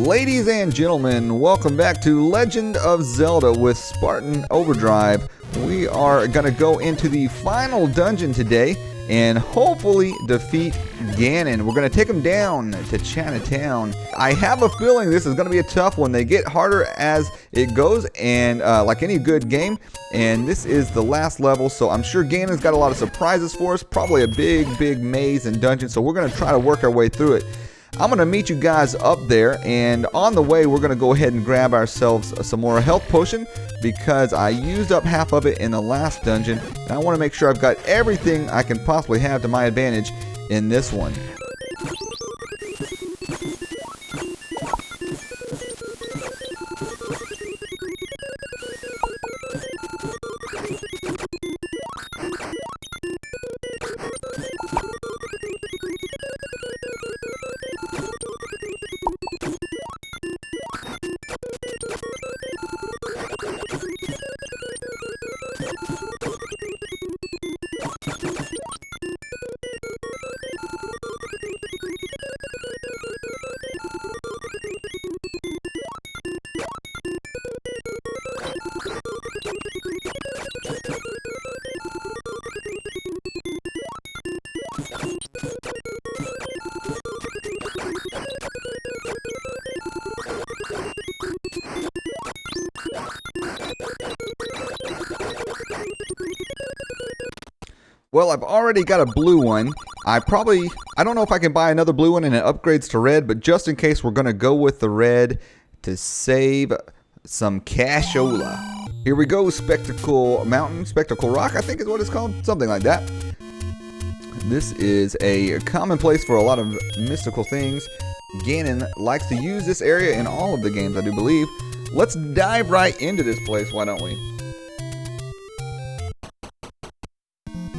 Ladies and gentlemen, welcome back to Legend of Zelda with Spartan Overdrive. We are going to go into the final dungeon today and hopefully defeat Ganon. We're going to take him down to Chinatown. I have a feeling this is going to be a tough one. They get harder as it goes, and like any good game. And this is the last level, so I'm sure Ganon's got a lot of surprises for us. Probably a big maze and dungeon, so we're going to try to work our way through it. I'm going to meet you guys up there, and on the way we're going to go ahead and grab ourselves some more health potion because I used up half of it in the last dungeon, and I want to make sure I've got everything I can possibly have to my advantage in this one. Well, I've already got a blue one. I don't know if I can buy another blue one and it upgrades to red, but just in case, we're going to go with the red to save some cashola. Here we go, Spectacle Mountain, Spectacle Rock, I think is what it's called, something like that. This is a common place for a lot of mystical things. Ganon likes to use this area in all of the games, I do believe. Let's dive right into this place, why don't we?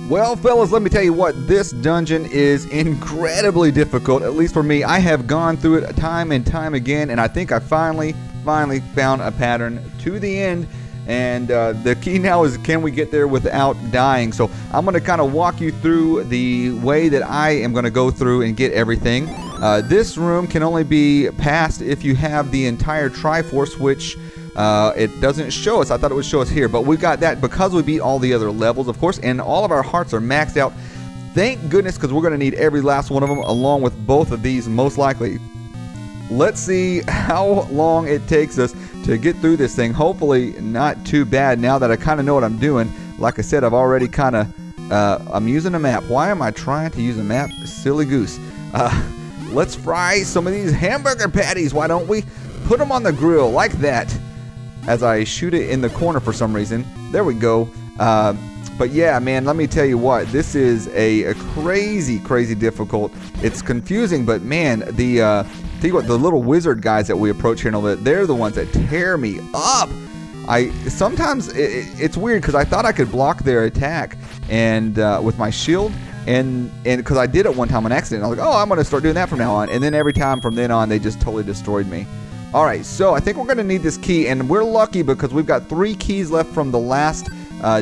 Well, fellas, let me tell you what, this dungeon is incredibly difficult, at least for me. I have gone through it time and time again, and I think I finally found a pattern to the end. And the key now is, can we get there without dying? So I'm going to kind of walk you through the way that I am going to go through and get everything. This room can only be passed if you have the entire Triforce, which it doesn't show us. I thought it would show us here, but we got that because we beat all the other levels, of course, and all of our hearts are maxed out. Thank goodness, because we're going to need every last one of them along with both of these, most likely. Let's see how long it takes us to get through this thing. Hopefully not too bad now that I kind of know what I'm doing. Like I said, I've already kind of, I'm using a map. Why am I trying to use a map? Silly goose. Let's fry some of these hamburger patties. Why don't we put them on the grill like that? As I shoot it in the corner for some reason. There we go. But yeah, man, let me tell you what. This is a crazy difficult. It's confusing, but man, tell you what, the little wizard guys that we approach here in a little bit, they're the ones that tear me up. Sometimes it's weird because I thought I could block their attack and with my shield, and because I did it one time on accident. I was like, oh, I'm going to start doing that from now on. And then every time from then on, they just totally destroyed me. Alright, so I think we're going to need this key, and we're lucky because we've got 3 keys left from the last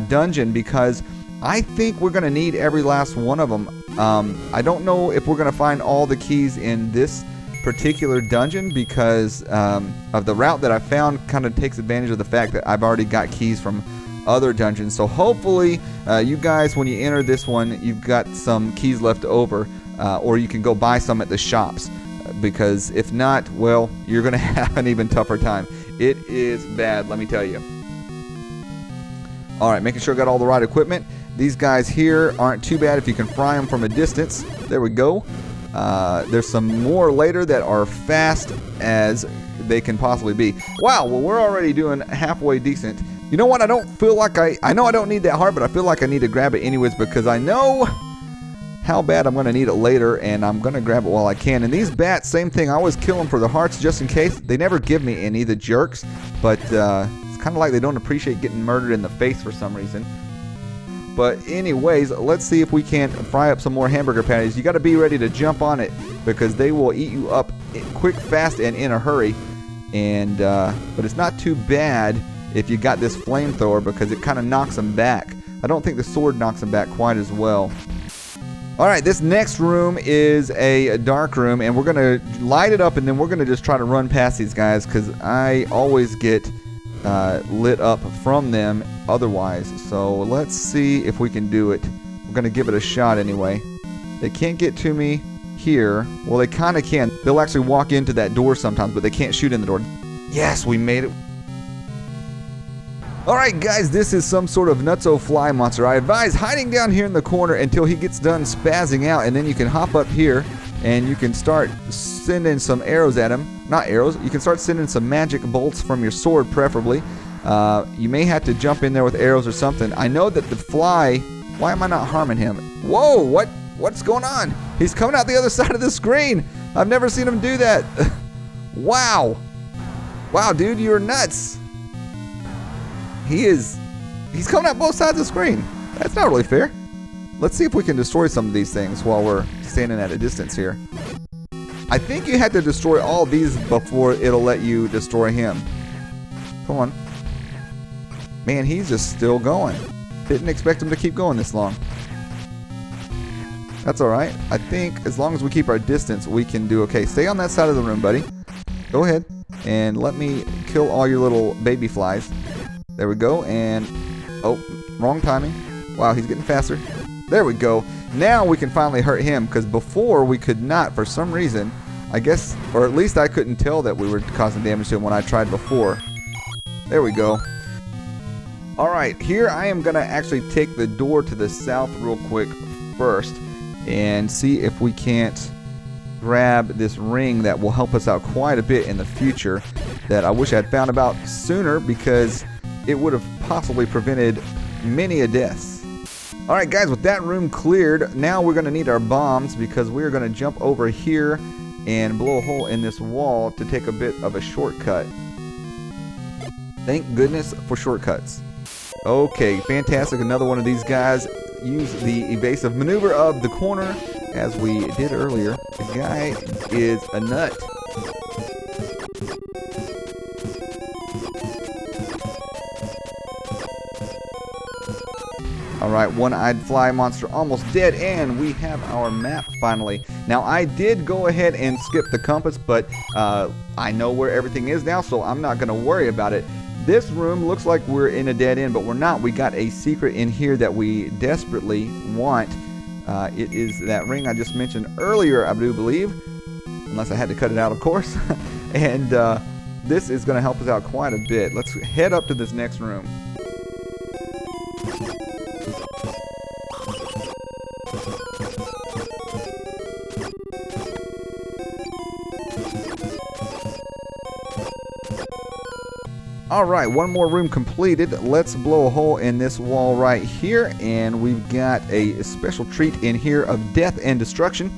dungeon, because I think we're going to need every last one of them. I don't know if we're going to find all the keys in this particular dungeon because of the route that I found kind of takes advantage of the fact that I've already got keys from other dungeons. So hopefully you guys, when you enter this one, you've got some keys left over, or you can go buy some at the shops. Because if not, well, you're going to have an even tougher time. It is bad, let me tell you. Alright, making sure I got all the right equipment. These guys here aren't too bad if you can fry them from a distance. There we go. There's some more later that are fast as they can possibly be. Wow, well, we're already doing halfway decent. You know what? I don't feel like I know I don't need that heart, but I feel like I need to grab it anyways because I know how bad I'm going to need it later, and I'm going to grab it while I can. And these bats, same thing. I always kill them for the hearts just in case. They never give me any, the jerks, but it's kind of like they don't appreciate getting murdered in the face for some reason. But anyways, let's see if we can fry up some more hamburger patties. You got to be ready to jump on it because they will eat you up quick, fast, and in a hurry. And but it's not too bad if you got this flamethrower because it kind of knocks them back. I don't think the sword knocks them back quite as well. Alright, this next room is a dark room, and we're going to light it up, and then we're going to just try to run past these guys, because I always get lit up from them otherwise. So let's see if we can do it. We're going to give it a shot anyway. They can't get to me here. Well, they kind of can. They'll actually walk into that door sometimes, but they can't shoot in the door. Yes, we made it. Alright guys, this is some sort of nutso fly monster. I advise hiding down here in the corner until he gets done spazzing out, and then you can hop up here and you can start sending some arrows at him. Not arrows, you can start sending some magic bolts from your sword preferably. You may have to jump in there with arrows or something. I know that the fly, why am I not harming him? Whoa, what's going on? He's coming out the other side of the screen. I've never seen him do that. Wow. Wow, dude, you're nuts. He's coming out both sides of the screen. That's not really fair. Let's see if we can destroy some of these things while we're standing at a distance here. I think you had to destroy all these before it'll let you destroy him. Come on. Man, he's just still going. Didn't expect him to keep going this long. That's alright. I think as long as we keep our distance, we can do okay. Stay on that side of the room, buddy. Go ahead and let me kill all your little baby flies. There we go, and oh, wrong timing. Wow, he's getting faster. There we go. Now we can finally hurt him, because before we could not for some reason. I guess, or at least I couldn't tell that we were causing damage to him when I tried before. There we go. Alright, here I am going to actually take the door to the south real quick first and see if we can't grab this ring that will help us out quite a bit in the future that I wish I had found about sooner, because it would have possibly prevented many a deaths. Alright guys, with that room cleared, now we're going to need our bombs, because we're going to jump over here and blow a hole in this wall to take a bit of a shortcut. Thank goodness for shortcuts. Okay, fantastic. Another one of these guys. Use the evasive maneuver of the corner as we did earlier. The guy is a nut. Alright, one-eyed fly monster almost dead, and we have our map finally. Now, I did go ahead and skip the compass, but I know where everything is now, so I'm not going to worry about it. This room looks like we're in a dead end, but we're not. We got a secret in here that we desperately want. It is that ring I just mentioned earlier, I do believe. Unless I had to cut it out, of course. And this is going to help us out quite a bit. Let's head up to this next room. Alright, one more room completed. Let's blow a hole in this wall right here, and we've got a special treat in here of death and destruction.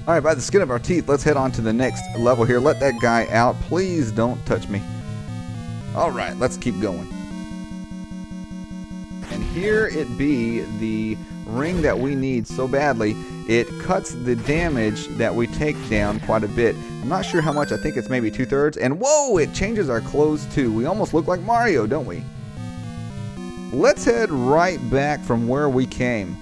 Alright, by the skin of our teeth, let's head on to the next level here. Let that guy out. Please don't touch me. Alright, let's keep going. And here it be, the ring that we need so badly. It cuts the damage that we take down quite a bit. I'm not sure how much. I think it's maybe 2/3. And whoa, it changes our clothes too. We almost look like Mario, don't we? Let's head right back from where we came.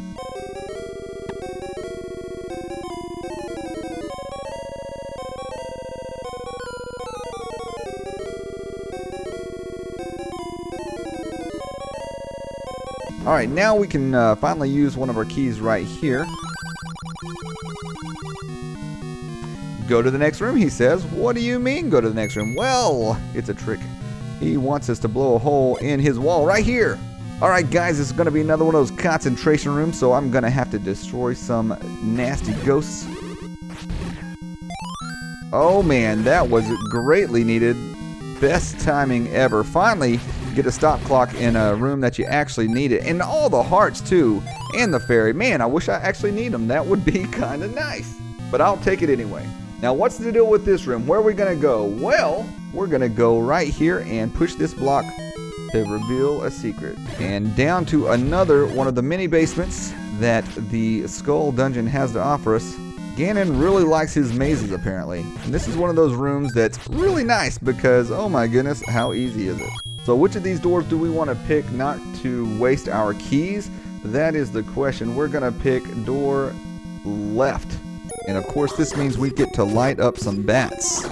Alright, now we can finally use one of our keys right here. Go to the next room, he says. What do you mean, go to the next room? Well, it's a trick. He wants us to blow a hole in his wall right here. Alright guys, this is going to be another one of those concentration rooms, so I'm going to have to destroy some nasty ghosts. Oh man, that was greatly needed. Best timing ever. Finally, get a stop clock in a room that you actually need it. And all the hearts too. And the fairy. Man, I wish I actually need them. That would be kind of nice. But I'll take it anyway. Now, what's the deal with this room? Where are we going to go? Well, we're going to go right here and push this block to reveal a secret. And down to another one of the mini basements that the Skull Dungeon has to offer us. Ganon really likes his mazes, apparently. And this is one of those rooms that's really nice because, oh my goodness, how easy is it? So which of these doors do we want to pick not to waste our keys? That is the question. We're going to pick door left. And of course, this means we get to light up some bats.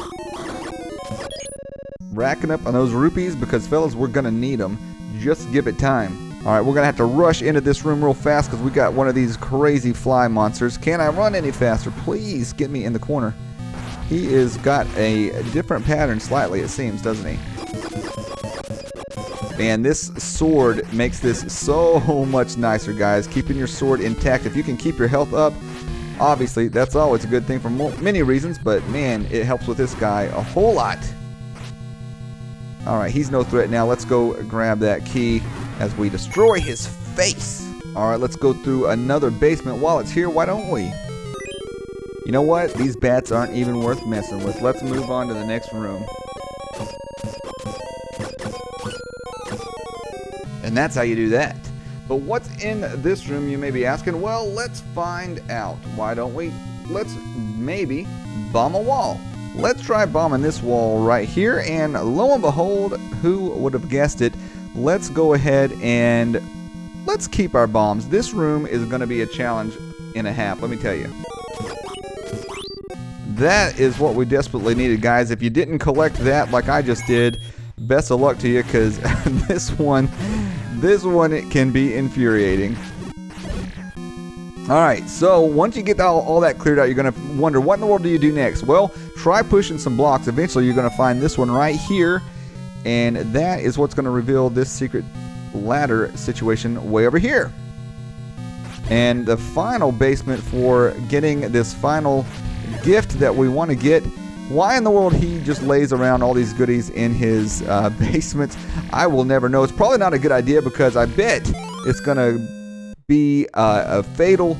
Racking up on those rupees because, fellas, we're going to need them. Just give it time. Alright, we're going to have to rush into this room real fast because we got one of these crazy fly monsters. Can I run any faster? Please get me in the corner. He is got a different pattern slightly, it seems, doesn't he? And this sword makes this so much nicer, guys. Keeping your sword intact. If you can keep your health up, obviously, that's always a good thing for many reasons. But, man, it helps with this guy a whole lot. Alright, he's no threat now. Let's go grab that key as we destroy his face. Alright, let's go through another basement. While it's here, why don't we? You know what? These bats aren't even worth messing with. Let's move on to the next room. And that's how you do that. But what's in this room, you may be asking? Well, let's find out. Why don't we? Let's maybe bomb a wall. Let's try bombing this wall right here, and lo and behold, who would have guessed it? Let's go ahead and let's keep our bombs. This room is going to be a challenge and a half, let me tell you. That is what we desperately needed, guys. If you didn't collect that like I just did, best of luck to you, because this one it can be infuriating. Alright, so once you get all that cleared out, you're going to wonder, what in the world do you do next? Well, try pushing some blocks. Eventually, you're going to find this one right here, and that is what's going to reveal this secret ladder situation way over here. And the final basement for getting this final gift that we want to get. Why in the world he just lays around all these goodies in his basement, I will never know. It's probably not a good idea because I bet it's going to be a fatal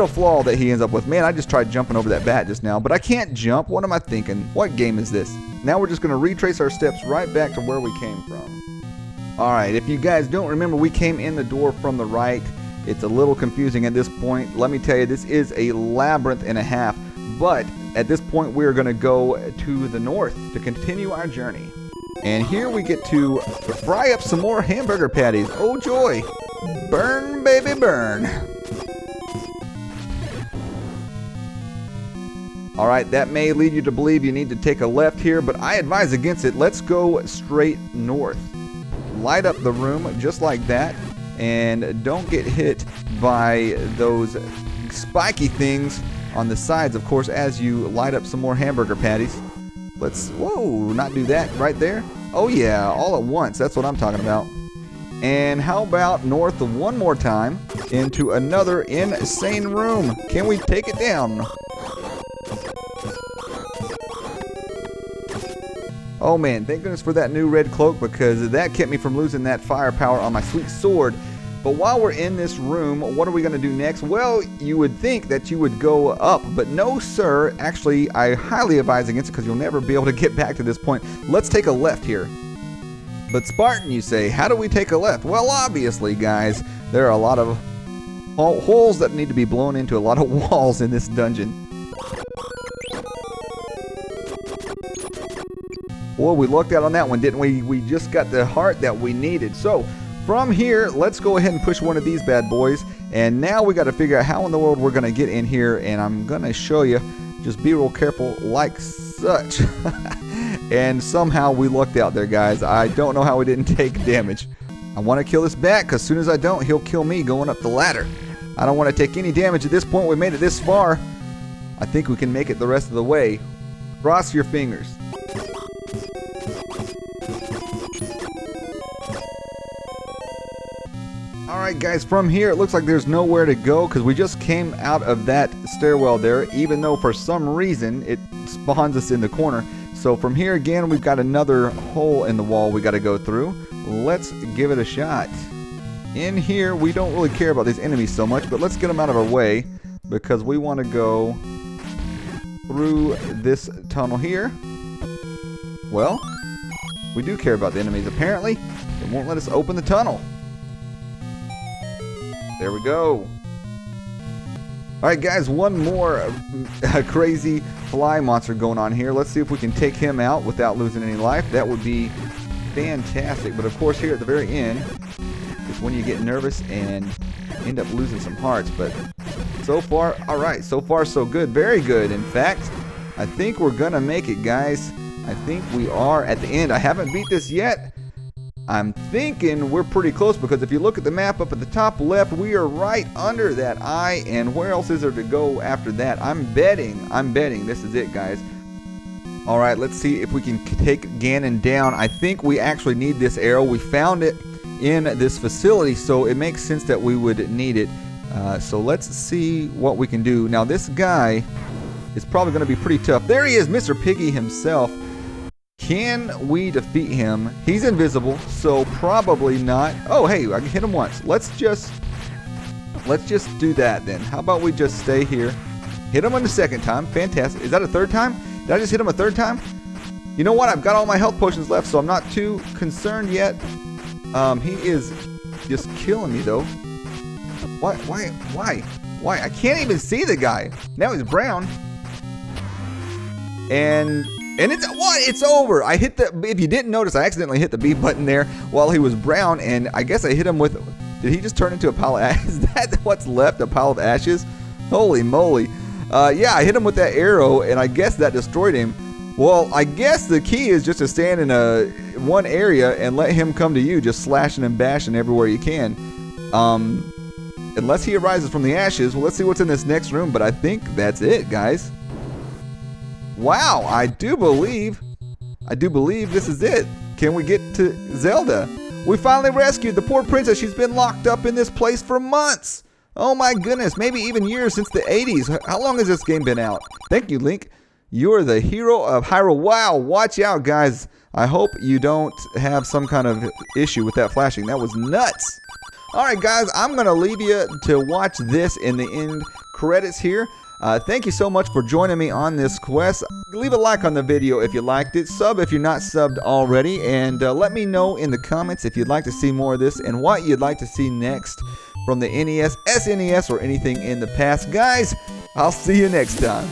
flaw that he ends up with. Man, I just tried jumping over that bat just now, but I can't jump. What am I thinking? What game is this? Now we're just going to retrace our steps right back to where we came from. Alright, if you guys don't remember, we came in the door from the right. It's a little confusing at this point. Let me tell you, this is a labyrinth and a half, but at this point we're going to go to the north to continue our journey. And here we get to fry up some more hamburger patties. Oh joy! Burn, baby, burn. Alright, that may lead you to believe you need to take a left here, but I advise against it. Let's go straight north. Light up the room just like that, and don't get hit by those spiky things on the sides, of course, as you light up some more hamburger patties. Let's, whoa, not do that right there. Oh yeah, all at once, that's what I'm talking about. And how about north of one more time into another insane room? Can we take it down? Oh man, thank goodness for that new red cloak, because that kept me from losing that firepower on my sweet sword. But while we're in this room, what are we going to do next? Well, you would think that you would go up, but no sir. Actually, I highly advise against it because you'll never be able to get back to this point. Let's take a left here. But Spartan, you say, how do we take a left? Well, obviously, guys, there are a lot of holes that need to be blown into, a lot of walls in this dungeon. Boy, we lucked out on that one, didn't we? We just got the heart that we needed. So, from here, let's go ahead and push one of these bad boys. And now we got to figure out how in the world we're going to get in here. And I'm going to show you. Just be real careful like such. And somehow we lucked out there, guys. I don't know how we didn't take damage. I want to kill this bat, because as soon as I don't, he'll kill me going up the ladder. I don't want to take any damage at this point. We made it this far. I think we can make it the rest of the way. Cross your fingers. Alright guys, from here it looks like there's nowhere to go because we just came out of that stairwell there, even though for some reason it spawns us in the corner. So from here again, we've got another hole in the wall we got to go through. Let's give it a shot. In here, we don't really care about these enemies so much, but let's get them out of our way because we want to go through this tunnel here. Well, we do care about the enemies apparently. It won't let us open the tunnel. There we go. Alright guys, one more crazy fly monster going on here. Let's see if we can take him out without losing any life. That would be fantastic. But of course here at the very end is when you get nervous and end up losing some hearts. But so far, alright, so far so good. Very good. In fact, I think we're gonna make it, guys. I think we are at the end. I haven't beat this yet. I'm thinking we're pretty close, because if you look at the map up at the top left, we are right under that eye, and where else is there to go after that? I'm betting this is it, guys. Alright, let's see if we can take Ganon down. I think we actually need this arrow. We found it in this facility, so it makes sense that we would need it. So let's see what we can do. Now this guy is probably going to be pretty tough. There he is, Mr. Piggy himself. Can we defeat him? He's invisible, so probably not. Oh, hey, I can hit him once. Let's just do that then. How about we just stay here? Hit him on the second time. Fantastic. Is that a third time? Did I just hit him a third time? You know what? I've got all my health potions left, so I'm not too concerned yet. He is just killing me, though. Why? I can't even see the guy. Now he's brown. And it's what? It's over. I hit the. If you didn't notice, I accidentally hit the B button there while he was brown, and I guess I hit him with. Did he just turn into a pile of ashes? Is that what's left? A pile of ashes? Holy moly! Yeah, I hit him with that arrow, and I guess that destroyed him. Well, I guess the key is just to stand in one area and let him come to you, just slashing and bashing everywhere you can. Unless he arises from the ashes. Well, let's see what's in this next room. But I think that's it, guys. Wow, I do believe this is it. Can we get to Zelda? We finally rescued the poor princess. She's been locked up in this place for months. Oh my goodness, maybe even years, since the 80s. How long has this game been out? Thank you, Link. You're the hero of Hyrule. Wow, watch out, guys. I hope you don't have some kind of issue with that flashing. That was nuts. Alright, guys, I'm going to leave you to watch this in the end credits here. Thank you so much for joining me on this quest. Leave a like on the video if you liked it. Sub if you're not subbed already. And let me know in the comments if you'd like to see more of this and what you'd like to see next from the NES, SNES, or anything in the past. Guys, I'll see you next time.